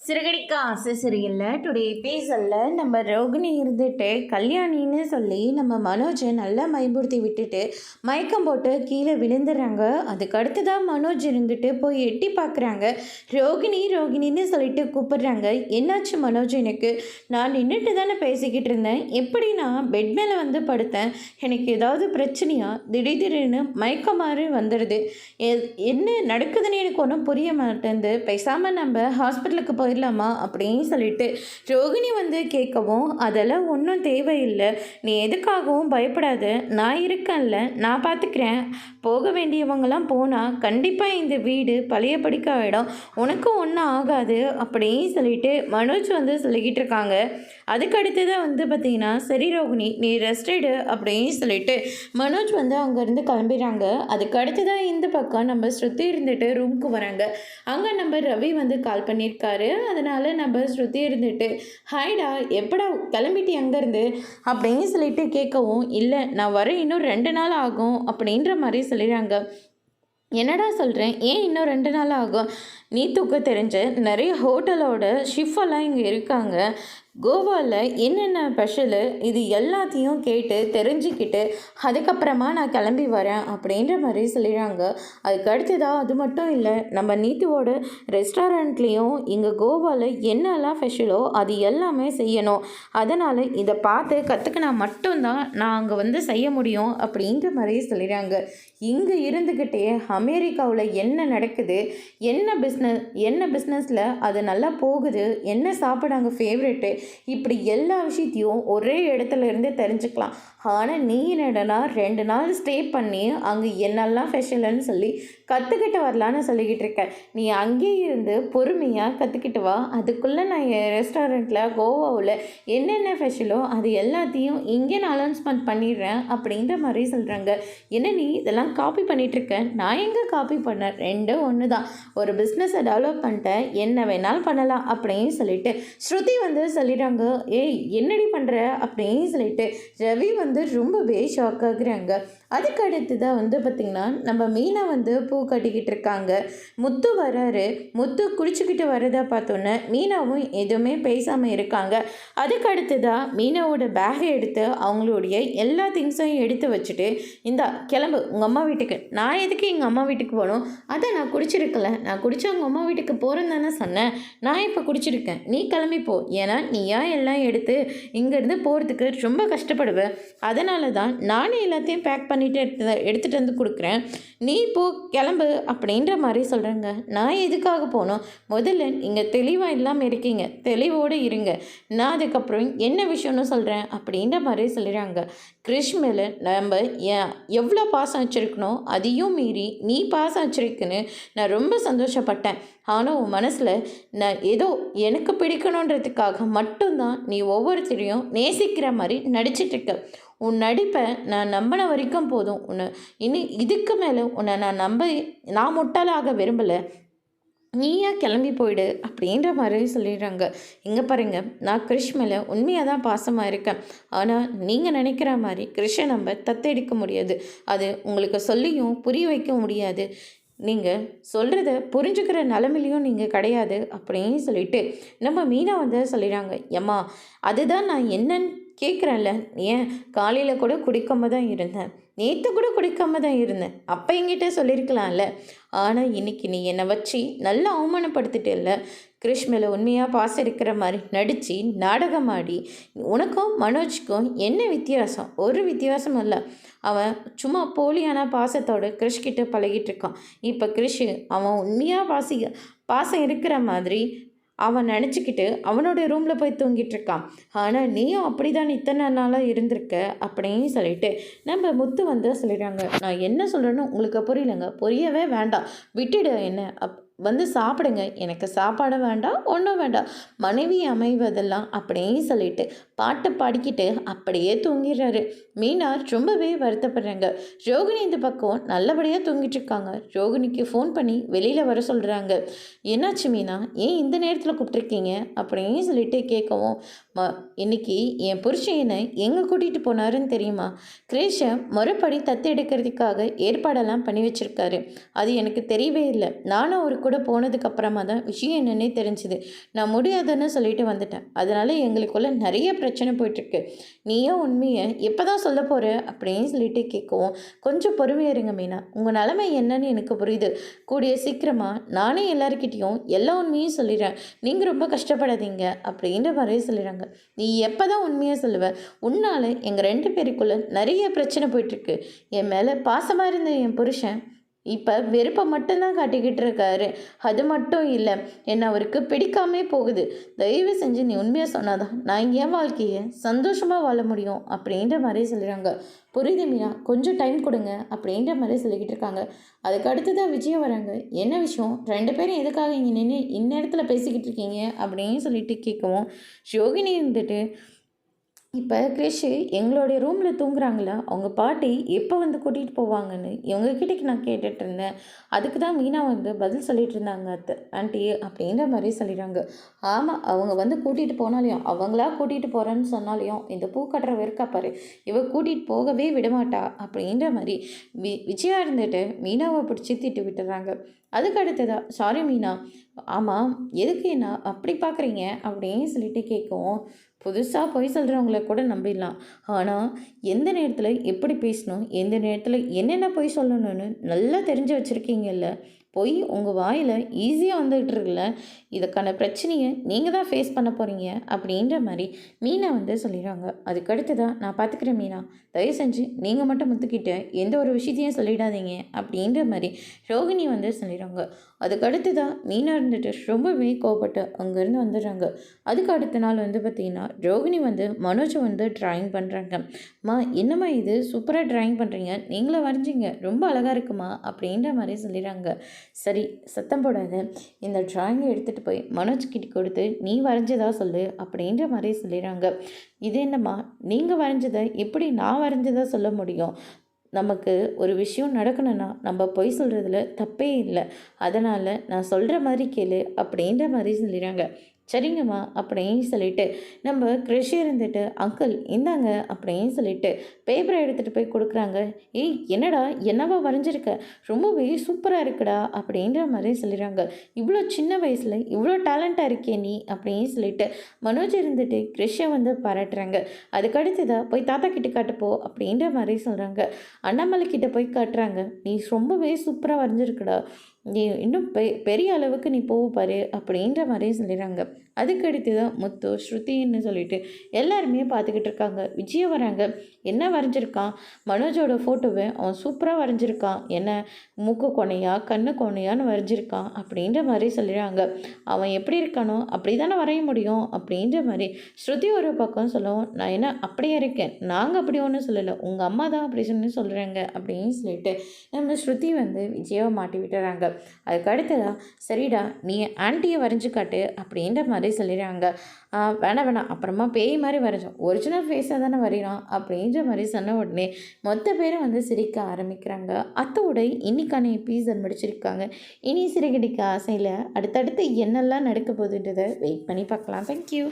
சிறுகடிக்க ஆசை சரியில்லை டுடே எபிசோடில் நம்ம ரோகிணி இருந்துட்டு கல்யாணின்னு சொல்லி நம்ம மனோஜை நல்லா பயன்படுத்தி விட்டுட்டு மயக்கம் போட்டு கீழே விழுந்துடுறாங்க. அதுக்கு அடுத்துதான் மனோஜ் இருந்துட்டு போய் எட்டி பார்க்குறாங்க. ரோகிணி ரோகிணின்னு சொல்லிட்டு கூப்பிடுறாங்க. என்னாச்சு மனோஜ்? எனக்கு நான் நின்றுட்டு தானே பேசிக்கிட்டு இருந்தேன், எப்படி நான் பெட் மேலே வந்து படுத்தேன், எனக்கு ஏதாவது பிரச்சனையா? திடீர்னு மயக்கம் மாதிரி வந்துடுது, என்ன நடக்குதுன்னு எனக்கு ஒன்றும் புரிய மாட்டேங்குது, பேசாமல் நம்ம ஹாஸ்பிட்டலுக்கு போயிடலாமா அப்படின்னு சொல்லிட்டு ரோகிணி வந்து கேட்கவும், அதெல்லாம் ஒன்றும் தேவையில்லை, நீ எதுக்காகவும் பயப்படாத, நான் இருக்கேன்ல, நான் பார்த்துக்கிறேன், போக வேண்டியவங்களாம் போனால் கண்டிப்பாக இந்த வீடு பழையபடிக்க ஆகிடும், உனக்கும் ஒன்றும் ஆகாது அப்படின்னு சொல்லிட்டு மனோஜ் வந்து சொல்லிக்கிட்டு இருக்காங்க. அதுக்கடுத்து தான் வந்து பார்த்திங்கன்னா, சரி ரோகிணி நீ ரெஸ்ட் எடு அப்படின்னு சொல்லிட்டு மனோஜ் வந்து அங்கேருந்து கிளம்பிடுறாங்க. அதுக்கடுத்து தான் இந்த பக்கம் நம்ம ஸ்ருதி இருந்துட்டு ரூமுக்கு வராங்க. அங்கே நம்ம ரவி வந்து கால் பண்ணியிருக்காரு. அதனால் நம்ம ஸ்ருதி இருந்துட்டு, ஹாய்டா எப்படா கிளம்பிட்டு அங்கேருந்து அப்படின்னு சொல்லிட்டு கேட்கவும், இல்லை நான் வர இன்னும் 2 நாள் ஆகும் அப்படின்ற மாதிரி சொல்லிடுறாங்க. என்னடா சொல்கிறேன், ஏன் இன்னும் 2 நாள் ஆகும்? நீ தூக்க தெரிஞ்ச நிறைய ஹோட்டலோட ஷிஃபெல்லாம் இங்கே இருக்காங்க, கோவாவில் என்னென்ன ஸ்பெஷலு, இது எல்லாத்தையும் கேட்டு தெரிஞ்சுக்கிட்டு அதுக்கப்புறமா நான் கிளம்பி வரேன் அப்படின்ற மாதிரி சொல்லிடுறாங்க. அதுக்கு அடுத்ததாக அது மட்டும் இல்லை, நம்ம நீத்துவோட ரெஸ்டாரண்ட்லேயும் இங்கே கோவாவில் என்னெல்லாம் ஸ்பெஷலோ அது எல்லாமே செய்யணும், அதனால் இதை பார்த்து கற்றுக்கினா மட்டும்தான் நான் அங்கே வந்து செய்ய முடியும் அப்படின்ற மாதிரி சொல்லிடுறாங்க. இங்கே இருந்துக்கிட்டே அமெரிக்காவில் என்ன நடக்குது, என்ன பிஸ்னஸில் அது நல்லா போகுது, என்ன சாப்பாடு அங்கே ஃபேவரெட்டு, இப்படி எல்லா விஷயத்தையும் ஒரே இடத்துல இருந்து தெரிஞ்சுக்கலாம். ஆனால் நீ என்னடனா 2 நாள் ஸ்டே பண்ணி அங்கே என்னெல்லாம் ஸ்பெஷல்னு சொல்லி கற்றுக்கிட்டு வரலான்னு சொல்லிக்கிட்டு இருக்கேன். நீ அங்கேயே இருந்து பொறுமையாக கற்றுக்கிட்டு வா, அதுக்குள்ளே நான் என் ரெஸ்டாரண்ட்டில் கோவாவில் என்னென்ன ஸ்பெஷலோ அது எல்லாத்தையும் இங்கே நான் அனௌன்ஸ்மெண்ட் பண்ணிடுறேன் அப்படின்ற மாதிரி சொல்கிறாங்க. என்ன நீ இதெல்லாம் காப்பி பண்ணிகிட்ருக்க? நான் எங்கே காப்பி பண்ணேன், 2 ஒன்று தான். ஒரு பிஸ்னஸை டெவலப் பண்ணிட்டேன், என்ன வேணாலும் பண்ணலாம் அப்படின்னு சொல்லிட்டு ஸ்ருதி வந்து சொல்லிடுறாங்க. ஏய் என்னடி பண்ணுற அப்படின்னு சொல்லிட்டு ரவி வந்து ரொம்பவே ஷாக் ஆகுறாங்க. அதுக்கு அடுத்து தான் வந்து பார்த்திங்கன்னா, நம்ம மீனா வந்து பூ கட்டிக்கிட்டு இருக்காங்க. முத்து வராரு. முத்து குடிச்சுக்கிட்டு வரதா பார்த்தோன்னே மீனாவும் எதுவுமே பேசாமல் இருக்காங்க. அதுக்கு அடுத்து தான் மீனாவோட பேகை எடுத்து அவங்களுடைய எல்லா திங்ஸையும் எடுத்து வச்சுட்டு, இந்தா கிளம்பு உங்கள் அம்மா வீட்டுக்கு. நான் எதுக்கு எங்கள் அம்மா வீட்டுக்கு போகணும்? அதை நான் குடிச்சிருக்கல, நான் குடிச்சு அவங்க அம்மா வீட்டுக்கு போகிறேன்னு தானே சொன்னேன், நான் இப்போ குடிச்சிருக்கேன், நீ கிளம்பி போ, ஏன்னா நீயா எல்லாம் எடுத்து இங்கேருந்து போகிறதுக்கு ரொம்ப கஷ்டப்படுவேன், அதனால தான் நானே எல்லாத்தையும் பேக் பண்ணிவிட்டு எடுத்துகிட்டு வந்து கொடுக்குறேன், நீ இப்போ கிளம்பு அப்படின்ற மாதிரி சொல்கிறேங்க. நான் எதுக்காக போகணும்? முதல்ல நீங்கள் தெளிவாக இல்லாமல் இருக்கீங்க, தெளிவோடு இருங்க, நான் அதுக்கப்புறம் என்ன விஷயம்னு சொல்கிறேன் அப்படின்ற மாதிரி சொல்லிடுறாங்க. கிறிஷ் மேலே நம்ம எவ்வளோ பாசம் வச்சுருக்கணும், அதையும் மீறி நீ பாசம் வச்சுருக்குன்னு நான் ரொம்ப சந்தோஷப்பட்டேன். ஆனால் உன் மனசில் நான் ஏதோ எனக்கு பிடிக்கணுன்றதுக்காக மட்டும்தான் நீ ஒவ்வொருத்தரையும் நேசிக்கிற மாதிரி நடிச்சிட்ருக்க. உன் நடிப்பை நான் நம்பின வரைக்கும் போதும், உன்னை இதுக்கு மேலே உன்னை நான் முட்டாளாக விரும்பலை, நீயா கிளம்பி போயிடு அப்படின்ற மாதிரி சொல்லிடுறாங்க. இங்கே பாருங்க, நான் கிறிஷ் மேலே உண்மையாக தான் பாசமாக இருக்கேன், ஆனால் நீங்கள் நினைக்கிற மாதிரி கிறிஷை நம்ம தத்தெடுக்க முடியாது, அது உங்களுக்கு சொல்லியும் புரிய வைக்க முடியாது, நீங்கள் சொல்கிறத புரிஞ்சுக்கிற நிலமையிலையும் நீங்கள் கிடையாது அப்படின்னு சொல்லிட்டு நம்ம மீனா வந்து சொல்லிடுறாங்க. ஏம்மா அதுதான் நான் என்னன்னு கேட்குறேன்ல, ஏன் காலையில் கூட குடிக்காம தான் இருந்தேன், நேற்று கூட குடிக்காம தான் இருந்தேன், அப்போ என்கிட்ட சொல்லியிருக்கலாம்ல, ஆனால் இன்றைக்கி நீ என்னை வச்சு நல்லா அவமானப்படுத்திட்டேல்ல, கிறிஷ் மேலே உண்மையாக பாசம் இருக்கிற மாதிரி நடித்து நாடகமாடி, உனக்கும் மனோஜ்க்கும் என்ன வித்தியாசம்? ஒரு வித்தியாசம் இல்லை, அவன் சும்மா போலியான பாசத்தோடு கிறிஷ்கிட்ட பழகிட்டு இருக்கான். இப்போ கிறிஷ் அவன் உண்மையாக பாசம் இருக்கிற மாதிரி அவன் நினச்சிக்கிட்டு அவனோட ரூமில் போய் தூங்கிட்டு இருக்கான். ஆனால் நீயும் அப்படி தான் இத்தனை நாளாக இருந்திருக்க அப்படின்னு சொல்லிட்டு நம்ம முத்து வந்து சொல்லிடுறாங்க. நான் என்ன சொல்கிறேன்னு உங்களுக்கு புரியலைங்க, புரியவே வேண்டாம், விட்டுடு என்ன, வந்து சாப்பிடுங்க, எனக்கு சாப்பாடு வேண்டாம், ஒன்றும் வேண்டாம், மனைவி அமைவதெல்லாம் அப்படின்னு சொல்லிட்டு பாட்டு பாடிக்கிட்டு அப்படியே தூங்கிடுறாரு. மீனா ரொம்பவே வருத்தப்படுறாங்க. ரோகிணி இந்த பக்கம் நல்லபடியாக தூங்கிட்டு இருக்காங்க. ரோகிணிக்கு ஃபோன் பண்ணி வெளியில் வர சொல்கிறாங்க. என்னாச்சு மீனா, ஏன் இந்த நேரத்தில் கூப்பிட்ருக்கீங்க அப்படின்னு சொல்லிட்டு கேட்கவும், இன்னைக்கு என் புருஷன் என்னை எங்கே கூட்டிகிட்டு போனாருன்னு தெரியுமா? கிரேஷை மறுபடி தத்து எடுக்கிறதுக்காக ஏற்பாடெல்லாம் பண்ணி வச்சுருக்காரு, அது எனக்கு தெரியவே இல்லை, நானும் ஒரு கூட போனதுக்கப்புறமா தான் விஷயம் என்னன்னே தெரிஞ்சுது. நான் முடியாதுன்னு சொல்லிட்டு வந்துட்டேன். அதனால எங்களுக்குள்ள நிறைய பிரச்சனை போயிட்டுருக்கு. நீயே உண்மையை எப்போ தான் சொல்ல போகிற அப்படின்னு சொல்லிட்டு கேட்கவும், கொஞ்சம் பொறுமையா இருங்க மீனா. உங்கள் நிலைமை என்னன்னு எனக்கு புரியுது. கூடிய சீக்கிரமாக நானே எல்லாருக்கிட்டேயும் எல்லா உண்மையும் சொல்லிடுறேன். நீங்கள் ரொம்ப கஷ்டப்படாதீங்க அப்படின்ற மாதிரியே சொல்லிடுறாங்க. நீ எப்போ தான் உண்மையாக சொல்லுவ? உன்னால் எங்கள் 2 பேருக்குள்ளே நிறைய பிரச்சனை போயிட்டுருக்கு. என் மேலே பாசமாக இருந்த என் புருஷன் இப்போ வெறுப்பை மட்டும்தான் காட்டிக்கிட்டு இருக்காரு. அது மட்டும் இல்லை, என்ன அவருக்கு பிடிக்காமே போகுது. தயவு செஞ்சு நீ உண்மையாக சொன்னாதான் நான் என் வாழ்க்கையை சந்தோஷமாக வாழ முடியும் அப்படின்ற மாதிரி சொல்கிறாங்க. புரியுது மீனா, கொஞ்சம் டைம் கொடுங்க அப்படின்ற மாதிரி சொல்லிக்கிட்டு இருக்காங்க. அதுக்கு அடுத்து தான் விஜயம் வராங்க. என்ன விஷயம், 2 பேரும் எதுக்காக இங்கே நின்று இந்நேரத்தில் பேசிக்கிட்டு இருக்கீங்க அப்படின்னு சொல்லிட்டு கேட்கவும், யோகினி இருந்துட்டு இப்போ கிரிஷ் எங்களுடைய ரூமில் தூங்குறாங்களா, அவங்க பாட்டி எப்போ வந்து கூட்டிகிட்டு போவாங்கன்னு இவங்ககிட்ட நான் கேட்டுட்டு இருந்தேன். அதுக்கு தான் மீனா வந்து பதில் சொல்லிட்டு இருந்தாங்க அத்தை ஆண்டி அப்படின்ற மாதிரி சொல்லிடுறாங்க. ஆமாம், அவங்க வந்து கூட்டிகிட்டு போனாலையும், அவங்களா கூட்டிகிட்டு போகிறேன்னு சொன்னாலையும், இந்த பூ கட்டுற இருக்கா பாரு, இவ கூட்டிகிட்டு போகவே விடமாட்டா அப்படின்ற மாதிரி விஜயா இருந்துட்டு மீனாவை பிடிச்சி திட்டு விட்டுறாங்க. அதுக்கு அடுத்ததா, சாரி மீனா, ஆமாம் எதுக்கு என்ன அப்படி பார்க்குறீங்க அப்படின்னு சொல்லிட்டு கேட்கவும், புதுசாக பொய் சொல்கிறவங்கள கூட நம்பிடலாம். ஆனால் எந்த நேரத்தில் எப்படி பேசணும், எந்த நேரத்தில் என்னென்ன பொய் சொல்லணும்னு நல்லா தெரிஞ்சு வச்சுருக்கீங்கல்ல. பொய் உங்கள் வாயில் ஈஸியாக வந்துகிட்டு இருக்குல்ல, இதுக்கான பிரச்சனையை நீங்கள் தான் ஃபேஸ் பண்ண போகிறீங்க அப்படின்ற மாதிரி மீனா வந்து சொல்லிடுறாங்க. அதுக்கடுத்து தான், நான் பார்த்துக்கிறேன் மீனா, தயவு செஞ்சு நீங்கள் மட்டும் முத்துக்கிட்ட எந்த ஒரு விஷயத்தையும் சொல்லிடாதீங்க அப்படின்ற மாதிரி ரோகிணி வந்து சொல்லிடுறாங்க. அதுக்கடுத்து தான் மீனா இருந்துட்டு ரொம்பவே கோவப்பட்டு அங்கேருந்து வந்துடுறாங்க. அதுக்கு அடுத்த நாள் வந்து பார்த்திங்கன்னா ரோகிணி வந்து மனோஜை வந்து ட்ராயிங் பண்ணுறாங்க. அம்மா என்னம்மா இது சூப்பராக ட்ராயிங் பண்ணுறீங்க, நீங்களும் வரைஞ்சிங்க, ரொம்ப அழகாக இருக்குமா அப்படின்ற மாதிரி சொல்லிடுறாங்க. சரி சத்தம் போடாத, இந்த ட்ராயிங்கை எடுத்துகிட்டு போய் மனோஜ் கிட்ட கொடுத்து நீ வரைஞ்சதா சொல்லு அப்படின்ற மாதிரி சொல்லிடுறாங்க. இது என்னம்மா, நீங்கள் வரைஞ்சதை எப்படி நான் வரைஞ்சதா சொல்ல முடியும்? நமக்கு ஒரு விஷயம் நடக்கணும்னா நம்ம பொய் சொல்கிறதுல தப்பே இல்லை. அதனால் நான் சொல்கிற மாதிரி கேளு அப்படின்ற மாதிரி சொல்லிடுறாங்க. சரிங்கம்மா அப்படின்னு சொல்லிட்டு நம்ம கிருஷி இருந்துட்டு, அங்கிள் இந்தாங்க அப்படின்னு சொல்லிட்டு பேப்பரை எடுத்துகிட்டு போய் கொடுக்குறாங்க. ஏய் என்னடா என்னவா வரைஞ்சிருக்க, ரொம்பவே சூப்பராக இருக்குடா அப்படின்ற மாதிரி சொல்லிடுறாங்க. இவ்வளோ சின்ன வயசில் இவ்வளோ டேலண்ட்டாக இருக்கே நீ அப்படின்னு சொல்லிட்டு மனோஜ் இருந்துட்டு கிருஷியை வந்து பாராட்டுறாங்க. அதுக்கடுத்ததாக போய் தாத்தா கிட்ட காட்டுப்போ அப்படின்ற மாதிரி சொல்கிறாங்க. அண்ணாமலை கிட்ட போய் காட்டுறாங்க. நீ ரொம்பவே சூப்பராக வரைஞ்சிருக்குடா, நீ இன்னும் பெரிய அளவுக்கு நீ போக பாரு அப்படின்ற மாதிரி சொல்லிடுறாங்க. அதுக்கடுத்து தான் முத்து ஸ்ருதின்னு சொல்லிட்டு எல்லாருமே பார்த்துக்கிட்டு இருக்காங்க. விஜய் வராங்க. என்ன வரைஞ்சிருக்கான், மனோஜோட ஃபோட்டோவை அவன் சூப்பராக வரைஞ்சிருக்கான், என்ன மூக்கு கொனையா கண்ணு கொனையான்னு வரைஞ்சிருக்கான் அப்படின்ற மாதிரி சொல்லிடுறாங்க. அவன் எப்படி இருக்கானோ அப்படி தானே வரைய முடியும் அப்படின்ற மாதிரி ஸ்ருதி ஒரு பக்கம் சொல்லவும், நான் என்ன அப்படியே இருக்கேன், நாங்கள் அப்படி ஒன்றும் சொல்லலை, உங்கள் அம்மா தான் அப்படி சொன்னு சொல்கிறாங்க அப்படின்னு சொல்லிட்டு நம்ம ஸ்ருதி வந்து விஜயாவை மாட்டி விட்டுறாங்க. அதுக்கு அடுத்ததா, சரிடா நீ ஆன்ட்டியை வரைஞ்சி காட்டு அப்படின்ற மாதிரி சொல்லிடுறாங்க. வேணாம் அப்புறமா பேய் மாதிரி வரைஞ்சோம், ஒரிஜினல் ஃபேஸாக தானே வரைகிறான் அப்படின்ற மாதிரி சொன்ன உடனே மொத்த பேரும் வந்து சிரிக்க ஆரம்பிக்கிறாங்க. அத்தோட இன்னைக்கான எபிசோட் முடிச்சிருக்காங்க. இனி சிறுகடிக்க ஆசையில் அடுத்தடுத்து என்னெல்லாம் நடக்க போகுதுன்றதை வெயிட் பண்ணி பார்க்கலாம். தேங்க்யூ.